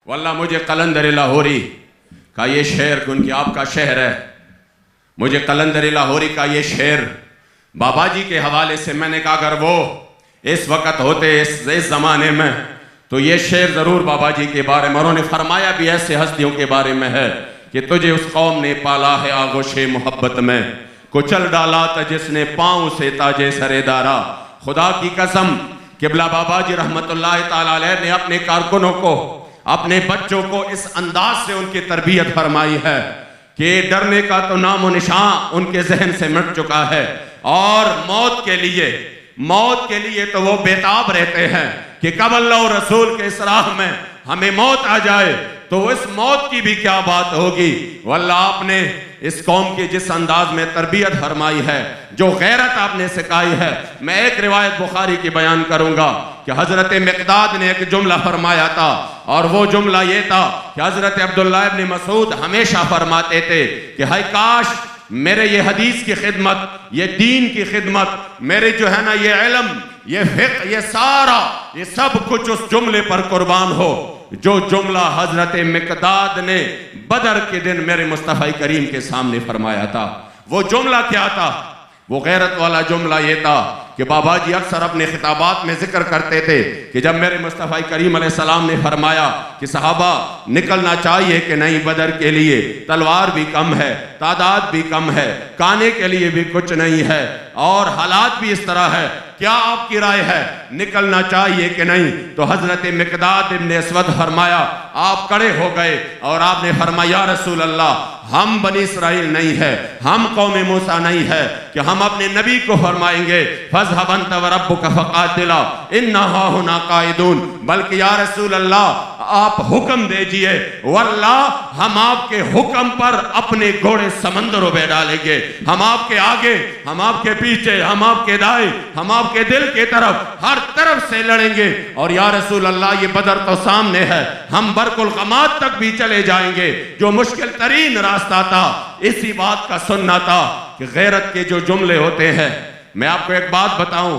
واللہ مجھے قلندر لاہوری کا یہ شعر، کیونکہ آپ کا شہر ہے، مجھے قلندر لاہوری کا یہ شعر بابا جی کے حوالے سے میں نے کہا اگر وہ اس وقت ہوتے اس زمانے میں تو یہ شعر ضرور بابا جی کے بارے میں، انہوں نے فرمایا بھی ایسے ہستیوں کے بارے میں ہے کہ تجھے اس قوم نے پالا ہے آغوش محبت میں، کچل ڈالا تھا جس نے پاؤں سے تاجے سرے دارا۔ خدا کی قسم قبلہ بابا جی رحمت اللہ تعالیٰ علیہ نے اپنے کارکنوں کو، اپنے بچوں کو اس انداز سے ان کی تربیت فرمائی ہے کہ ڈرنے کا تو نام و نشان ان کے ذہن سے مٹ چکا ہے، اور موت کے لیے تو وہ بیتاب رہتے ہیں کہ کب اللہ و رسول کے اس راہ میں ہمیں موت آ جائے تو اس موت کی بھی کیا بات ہوگی۔ واللہ آپ نے اس قوم کی جس انداز میں تربیت فرمائی ہے، جو غیرت آپ نے سکھائی ہے، میں ایک روایت بخاری کی بیان کروں گا کہ حضرت مقداد نے ایک جملہ فرمایا تھا، اور وہ جملہ یہ تھا کہ حضرت عبداللہ ابن مسعود ہمیشہ فرماتے تھے کہ ہائے کاش میرے یہ حدیث کی خدمت، یہ دین کی خدمت، میرے جو ہے نا یہ علم، یہ فقہ، یہ سارا، یہ سب کچھ اس جملے پر قربان ہو جو جملہ حضرت مقداد نے بدر کے دن میرے مصطفیٰ کریم کے سامنے فرمایا تھا۔ وہ جملہ کیا تھا؟ وہ غیرت والا جملہ یہ تھا کہ بابا جی اکثر اپنے خطابات میں ذکر کرتے تھے کہ جب میرے مصطفیٰ کریم علیہ السلام نے فرمایا کہ صحابہ نکلنا چاہیے کہ نہیں بدر کے لیے، تلوار بھی کم ہے، تعداد بھی کم ہے، کھانے کے لیے بھی کچھ نہیں ہے، اور حالات بھی اس طرح ہے، کیا آپ کی رائے ہے، نکلنا چاہیے کہ نہیں؟ تو حضرت مقداد ابن اسود فرمایا، آپ کڑے ہو گئے اور آپ نے فرمایا یا رسول اللہ، ہم بنی اسرائیل نہیں ہے، ہم قوم موسیٰ نہیں ہے کہ ہم اپنے نبی کو فرمائیں گے فَاذْهَبْ أَنْتَ وَرَبُّكَ فَقَاتِلَا إِنَّا هَاهُنَا قَاعِدُونَ، بلکہ یا رسول اللہ آپ حکم دیجئے، واللہ ہم آپ کے حکم پر اپنے گھوڑے سمندروں میں ڈالیں گے، ہم آپ کے آگے، ہم آپ کے پیچھے، ہم آپ کے دائیں، ہم آپ کے دل کے طرف، ہر طرف سے لڑیں گے، اور یا رسول اللہ یہ بدر تو سامنے ہے، ہم برق الغماد تک بھی چلے جائیں گے، جو مشکل ترین راستہ تھا۔ اسی بات کا سننا تھا کہ غیرت کے جو جملے ہوتے ہیں، میں آپ کو ایک بات بتاؤں،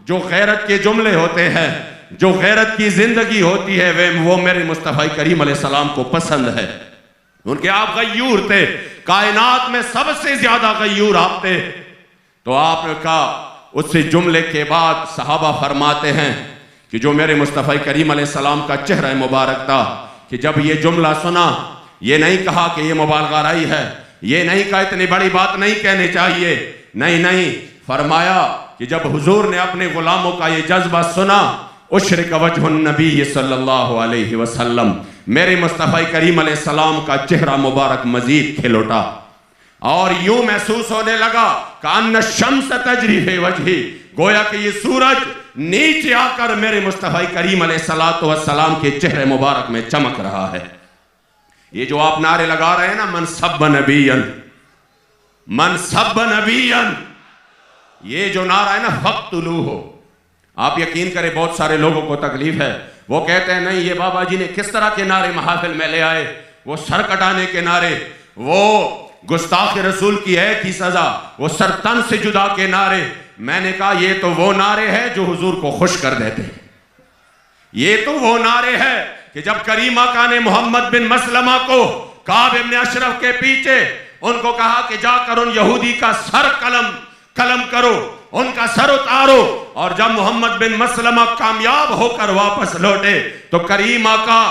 جو غیرت کے جملے ہوتے ہیں، جو غیرت کی زندگی ہوتی ہے، وہ میرے مصطفیٰ کریم علیہ السلام کو پسند ہے۔ ان کے آپ غیور تھے، کائنات میں سب سے زیادہ غیور آپ تھے، تو آپ کا اس سے جملے کے بعد صحابہ فرماتے ہیں کہ جو میرے مصطفیٰ کریم علیہ السلام کا چہرہ مبارک تھا کہ جب یہ جملہ سنا، یہ نہیں کہا کہ یہ مبالغہ رائی ہے، یہ نہیں کہا اتنی بڑی بات نہیں کہنے چاہیے، نہیں، فرمایا کہ جب حضور نے اپنے غلاموں کا یہ جذبہ سنا، اشرق وجہ النبی صلی اللہ علیہ وسلم، میرے مصطفیٰ کریم علیہ السلام کا چہرہ مبارک مزید کھل اٹھا، اور یوں محسوس ہونے لگا کأن الشمس تجری فی وجہی، گویا کہ یہ سورج نیچے آ کر میرے مصطفیٰ کریم علیہ السلام کے چہرے مبارک میں چمک رہا ہے۔ یہ جو آپ نعرے لگا رہے ہیں نا، من سب نبیًا، من سب نبیًا، یہ جو نعرہ ہے نا فقتلوہ، آپ یقین کریں بہت سارے لوگوں کو تکلیف ہے، وہ کہتے ہیں نہیں یہ بابا جی نے کس طرح کے نعرے محافل میں لے آئے، وہ سر کٹانے کے نعرے، وہ گستاخ رسول کی ایک ہی سزا، وہ سر تن سے جدا کے نعرے۔ میں نے کہا یہ تو وہ نعرے ہیں جو حضور کو خوش کر دیتے ہیں، یہ تو وہ نعرے ہیں کہ جب کریم آقا نے محمد بن مسلمہ کو کعب ابن اشرف کے پیچھے ان کو کہا کہ جا کر ان یہودی کا سر قلم کرو، ان کا سر اتارو، اور جب محمد بن مسلمہ کامیاب ہو کر واپس لوٹے تو کریم آقا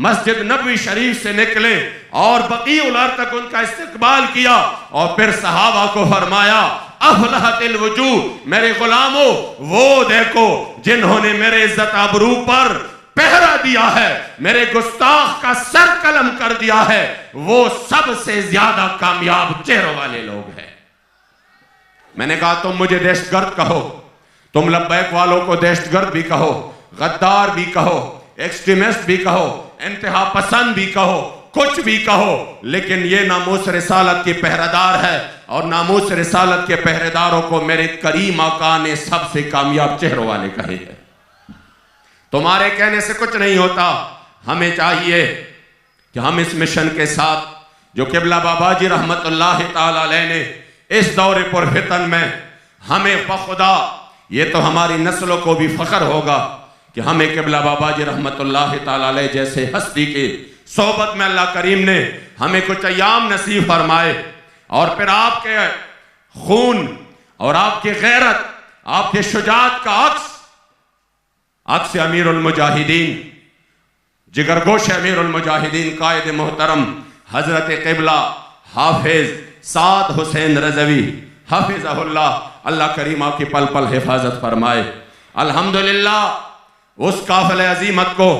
مسجد نبوی شریف سے نکلے اور بقیع الارض تک ان کا استقبال کیا، اور پھر صحابہ کو فرمایا افلحت الوجوہ، میرے غلاموں وہ دیکھو جنہوں نے میرے عزت آبرو پر پہرا دیا ہے، میرے گستاخ کا سر قلم کر دیا ہے، وہ سب سے زیادہ کامیاب چہروں والے لوگ ہیں۔ میں نے کہا تم مجھے دہشت گرد کہو، تم لبیک والوں کو دہشت گرد بھی کہو، غدار بھی کہو، ایکسٹریمسٹ بھی کہو، انتہا پسند بھی کہو، کچھ بھی کہو، لیکن یہ ناموس رسالت کے پہرےدار ہے، اور ناموس رسالت کے پہرےداروں کو میرے کریم آقا نے سب سے کامیاب چہروں والے کہے ہیں۔ تمہارے کہنے سے کچھ نہیں ہوتا، ہمیں چاہیے کہ ہم اس مشن کے ساتھ جو قبلہ بابا جی رحمت اللہ تعالی علیہ نے اس دور پر فتن میں ہمیں بخدا، یہ تو ہماری نسلوں کو بھی فخر ہوگا کہ ہمیں قبلہ بابا جی رحمت اللہ تعالی علیہ جیسے ہستی کی صحبت میں اللہ کریم نے ہمیں کچھ ایام نصیب فرمائے، اور پھر آپ کے خون اور آپ کی غیرت، آپ کے شجاعت کا عکس امیر المجاہدین، جگر گوش امیر المجاہدین قائد محترم حضرت قبلہ حافظ سعد حسین رضوی حافظہ اللہ، اللہ کریم آپ کی پل پل حفاظت فرمائے۔ الحمدللہ اس قافلہ عظیمت کو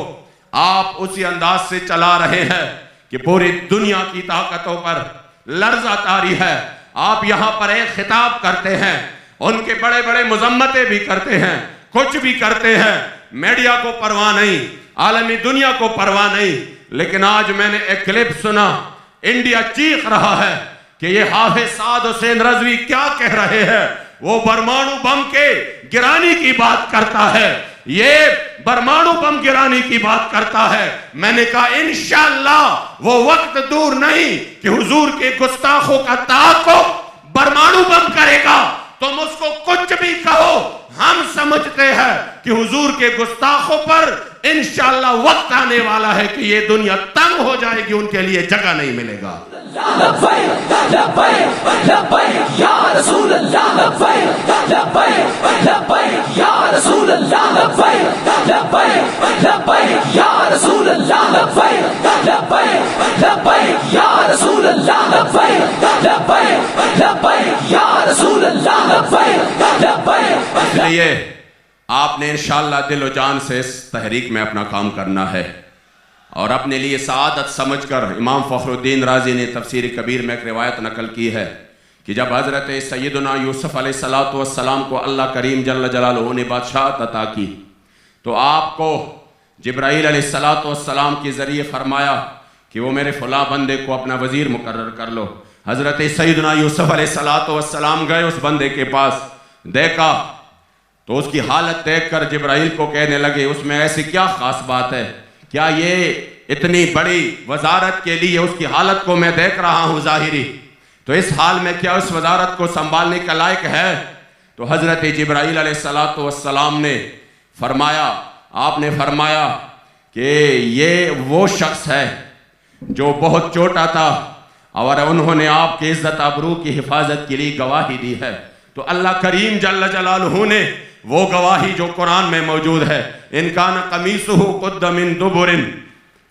آپ اسی انداز سے چلا رہے ہیں کہ پوری دنیا کی طاقتوں پر لرزہ طاری ہے۔ آپ یہاں پر ایک خطاب کرتے ہیں، ان کے بڑے بڑے مذمتیں بھی کرتے ہیں، کچھ بھی کرتے ہیں، میڈیا کو پرواہ نہیں، عالمی دنیا کو پرواہ نہیں، لیکن آج میں نے ایک کلپ سنا، انڈیا چیخ رہا ہے کہ یہ حافظ سعد حسین رضوی کیا کہہ رہے ہیں، وہ پرمانو بم کے گرانی کی بات کرتا ہے، یہ پرمانو بم گرانی کی بات کرتا ہے۔ میں نے کہا انشاءاللہ وہ وقت دور نہیں کہ حضور کے گستاخوں کا تعاقب پرمانو بم کرے گا۔ تم اس کو کچھ بھی کہو، ہم سمجھتے ہیں کہ حضور کے گستاخوں پر انشاءاللہ وقت آنے والا ہے کہ یہ دنیا تنگ ہو جائے گی، ان کے لیے جگہ نہیں ملے گا۔ لبیک لبیک لبیک یا رسول اللہ، لبیک لبیک لبیک یا رسول اللہ، لبیک لبیک لبیک یا رسول اللہ، لبیک لبیک لبیک یا رسول اللہ، لبیک لبیک لبیک یا رسول اللہ، لبیک لبیک۔ اس لیے آپ نے انشاءاللہ دل و جان سے اس تحریک میں اپنا کام کرنا ہے، اور اپنے لیے سعادت سمجھ کر امام فخر الدین رازی نے تفسیر کبیر میں ایک روایت نقل کی ہے کہ جب حضرت سیدنا یوسف علیہ السلام کو اللہ کریم جل جلالہ نے بادشاہت عطا کی تو آپ کو جبرائیل علیہ السلام کے ذریعے فرمایا کہ وہ میرے فلاں بندے کو اپنا وزیر مقرر کر لو۔ حضرت سیدنا یوسف علیہ السلام گئے اس بندے کے پاس، دیکھا تو اس کی حالت دیکھ کر جبرائیل کو کہنے لگے اس میں ایسی کیا خاص بات ہے، کیا یہ اتنی بڑی وزارت کے لیے اس کی حالت کو میں دیکھ رہا ہوں ظاہری، تو اس حال میں کیا اس وزارت کو سنبھالنے کا لائق ہے؟ تو حضرت جبرائیل علیہ السلام نے فرمایا، آپ نے فرمایا کہ یہ وہ شخص ہے جو بہت چھوٹا تھا اور انہوں نے آپ کی عزت آبرو کی حفاظت کے لیے گواہی دی ہے۔ تو اللہ کریم جل جلالہ نے وہ گواہی جو قرآن میں موجود ہے، ان کان قمیصہ قد من دبر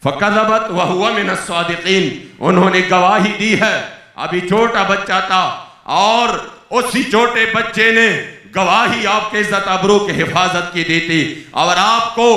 فکذبت وہو من الصادقین، انہوں نے گواہی دی ہے۔ ابھی چھوٹا بچہ تھا اور اسی چھوٹے بچے نے گواہی آپ کے عزت آبرو کی حفاظت کی دی تھی، اور آپ کو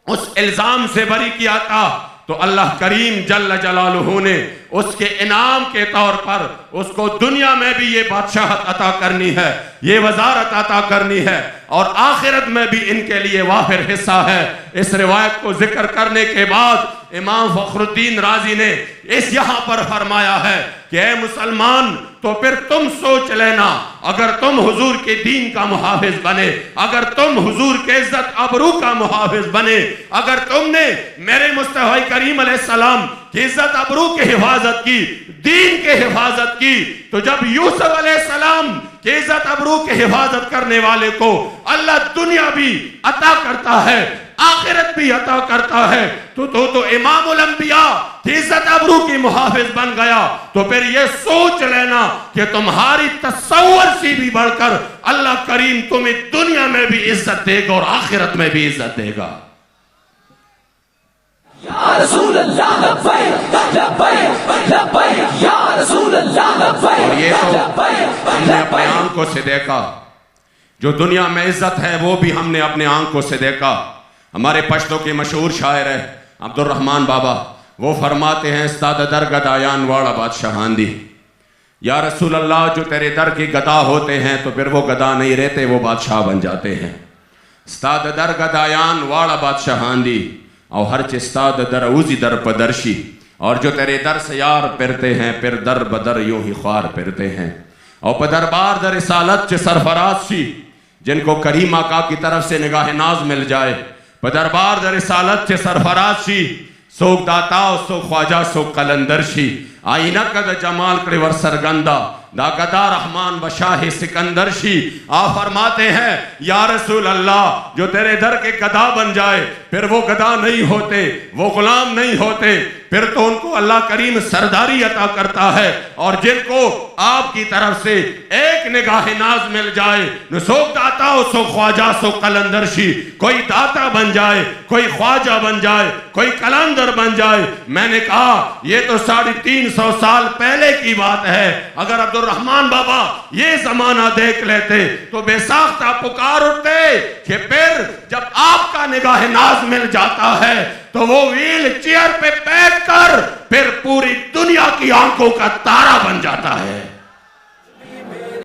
اس الزام سے بری کیا تھا، تو اللہ کریم جل جلالہ نے اس کے انعام کے طور پر اس کو دنیا میں بھی یہ بادشاہت عطا کرنی ہے، یہ وزارت عطا کرنی ہے، اور آخرت میں بھی ان کے لیے وافر حصہ ہے۔ اس روایت کو ذکر کرنے کے بعد امام فخر الدین رازی نے اس یہاں پر فرمایا ہے کہ اے مسلمان، تو پھر تم سوچ لینا، اگر تم حضور کے دین کا محافظ بنے، اگر تم حضور کے عزت آبرو کا محافظ بنے، اگر تم نے میرے مصطفی کریم علیہ السلام کی عزت آبرو کی حفاظت کی، دین کی حفاظت کی، تو جب یوسف علیہ السلام کی عزت آبرو کی حفاظت کرنے والے کو اللہ دنیا بھی عطا کرتا ہے، آخرت بھی عطا کرتا ہے، تو امام الانبیاء کی عزت آبرو کی محافظ بن گیا، تو پھر یہ سوچ لینا کہ تمہاری تصور سے بھی بڑھ کر اللہ کریم تمہیں دنیا میں بھی عزت دے گا اور آخرت میں بھی عزت دے گا۔ یا رسول اللہ لبیک لبیک لبیک یا رسول اللہ لبیک۔ اور یہ تو ہم نے اپنے آنکھوں سے دیکھا، جو دنیا میں عزت ہے وہ بھی ہم نے اپنے آنکھوں سے دیکھا۔ ہمارے پشتوں کے مشہور شاعر ہے عبد الرحمن بابا، وہ فرماتے ہیں استاد در گدایان واڑا بادشاہان دی، یا رسول اللہ جو تیرے در کی گدا ہوتے ہیں تو پھر وہ گدا نہیں رہتے، وہ بادشاہ بن جاتے ہیں۔ استاد در گدایان واڑا بادشاہان دی اور ہر چستاد در اوزی در پدرشی، اور جو تیرے در سے یار پھرتے ہیں پھر در بدر یوں ہی خوار پھرتے ہیں، اور پدربار در رسالت چے سرفراز سی جن کو کریم آقا کی طرف سے نگاہ ناز مل جائے، پدربار در رسالت چے سرفراز سی سوک داتا سو خواجہ سو قلندر شی، آئینہ قد جمال کڑی ور سرگندہ دا گدا رحمان و شاہ سکندر شی، آپ فرماتے ہیں یا رسول اللہ جو تیرے در کے گدا بن جائے پھر وہ گدا نہیں ہوتے، وہ غلام نہیں ہوتے، پھر تو ان کو اللہ کریم سرداری عطا کرتا ہے، اور جن کو آپ کی طرف سے ایک نگاہ ناز مل جائے نسوک داتا ہو سو خواجہ سو قلندر شی، کوئی داتا بن جائے، کوئی خواجہ بن جائے، کوئی قلندر بن جائے۔ میں نے کہا یہ تو 350 سال پہلے کی بات ہے، اگر عبد الرحمن بابا یہ زمانہ دیکھ لیتے تو بے ساختہ پکار اٹھتے کہ پھر جب آپ کا نگاہ ناز مل جاتا ہے تو وہ ویل چیئر پہ بیٹھ کر پھر پوری دنیا کی آنکھوں کا تارا بن جاتا ہے۔